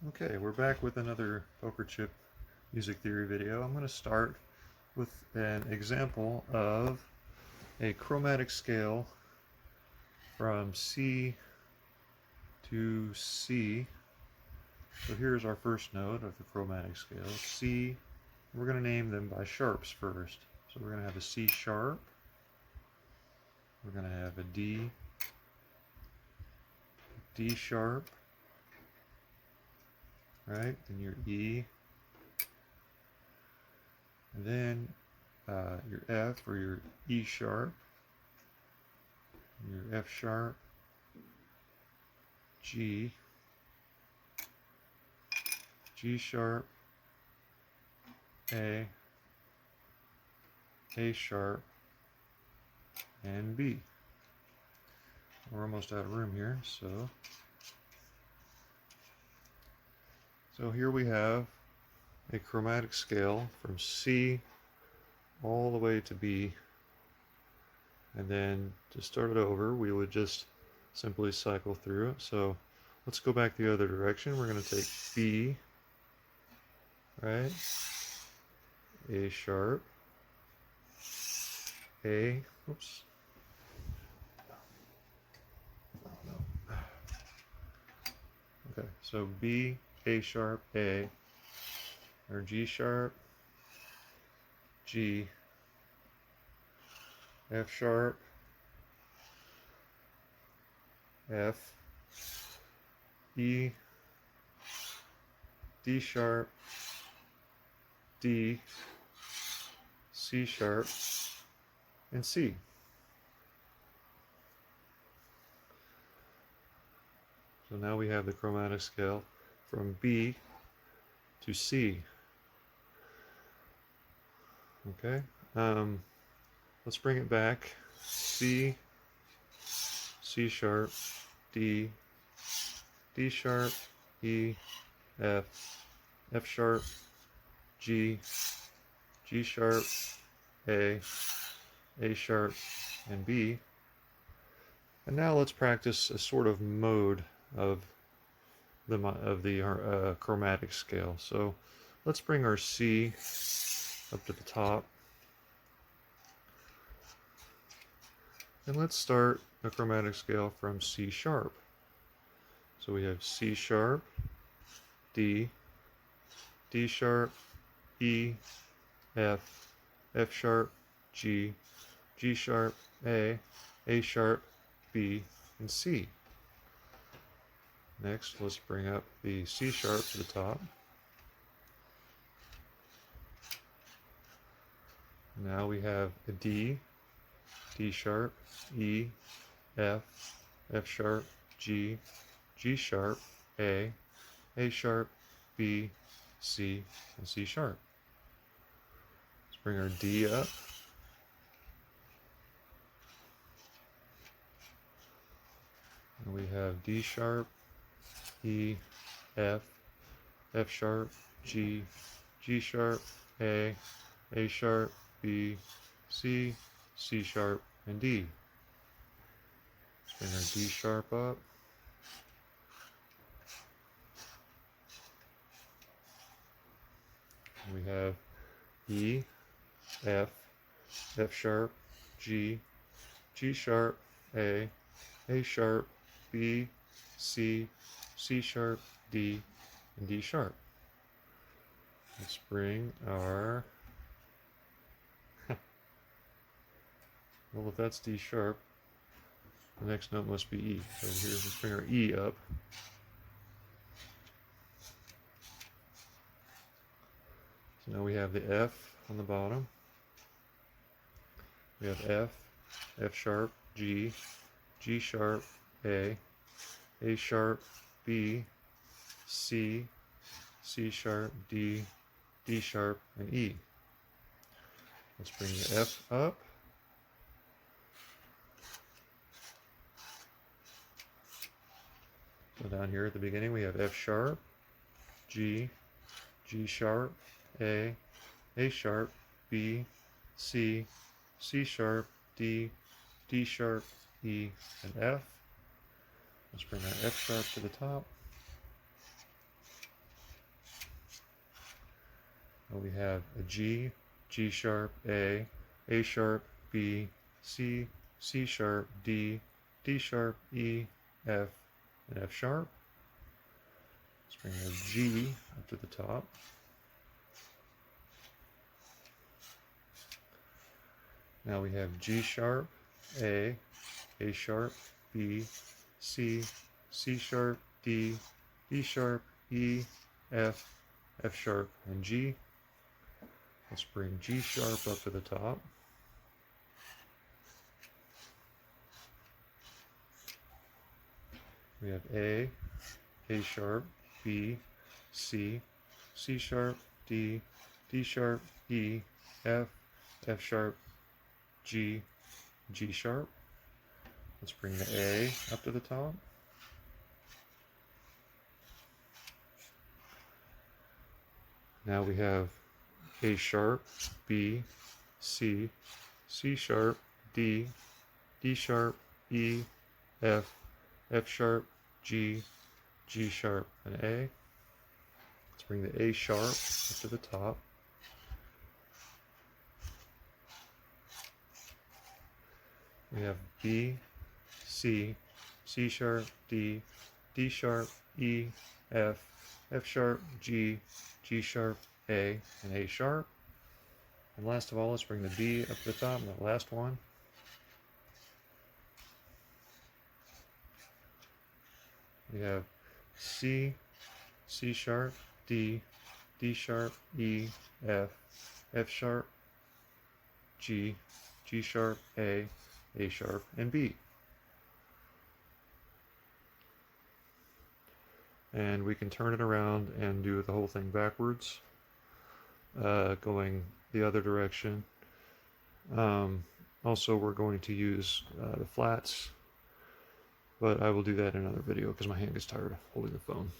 Okay, we're back with another poker chip music theory video. I'm going to start with an example of a chromatic scale from C to C. So here's our first note of the chromatic scale, C. We're going to name them by sharps first. So we're going to have a C sharp, we're going to have a D, D sharp, right, then your E, and then your F or your E sharp, your F sharp, G, G sharp, A sharp, and B. We're almost out of room here, so here we have a chromatic scale from C all the way to B, and then to start it over we would just simply cycle through it. So let's go back the other direction. We're going to take B, right, A sharp, A, oops, okay, so B, A sharp, A, or G sharp, G, F sharp, F, E, D sharp, D, C sharp, and C. So now we have the chromatic scale from B to C. Okay, let's bring it back. C, C sharp, D, D sharp, E, F, F sharp, G, G sharp, A sharp, and B. And now let's practice a sort of mode of the chromatic scale. So let's bring our C up to the top, and let's start the chromatic scale from C sharp. So we have C sharp, D, D sharp, E, F, F sharp, G, G sharp, A sharp, B, and C. Next, let's bring up the C sharp to the top. Now we have a D, D sharp, E, F, F sharp, G, G sharp, A sharp, B, C, and C sharp. Let's bring our D up. And we have D sharp, E, F, F sharp, G, G sharp, A sharp, B, C, C sharp, and D. Let's bring our D sharp up. And we have E, F, F sharp, G, G sharp, A sharp, B, C, C sharp, D, and D sharp. Let's bring our, well, if that's D sharp, the next note must be E. So here's, let's bring our E up. So now we have the F on the bottom. We have F, F sharp, G, G sharp, A sharp, B, C, C sharp, D, D sharp, and E. Let's bring the F up. So down here at the beginning we have F sharp, G, G sharp, A sharp, B, C, C sharp, D, D sharp, E, and F. Let's bring our F sharp to the top. We have a G, G sharp, A sharp, B, C, C sharp, D, D sharp, E, F, and F sharp. Let's bring the G up to the top. Now we have G sharp, A sharp, B, C, C sharp, D, D sharp, E, F, F sharp, and G. Let's bring G sharp up to the top. We have A sharp, B, C, C sharp, D, D sharp, E, F, F sharp, G, G sharp. Let's bring the A up to the top. Now we have A sharp, B, C, C sharp, D, D sharp, E, F, F sharp, G, G sharp, and A. Let's bring the A sharp up to the top. We have B, C, C sharp, D, D sharp, E, F, F sharp, G, G sharp, A, and A sharp. And last of all, let's bring the B up to the top, and the last one. We have C, C sharp, D, D sharp, E, F, F sharp, G, G sharp, A sharp, and B. And we can turn it around and do the whole thing backwards, going the other direction. Also, we're going to use the flats, but I will do that in another video because my hand gets tired holding the phone.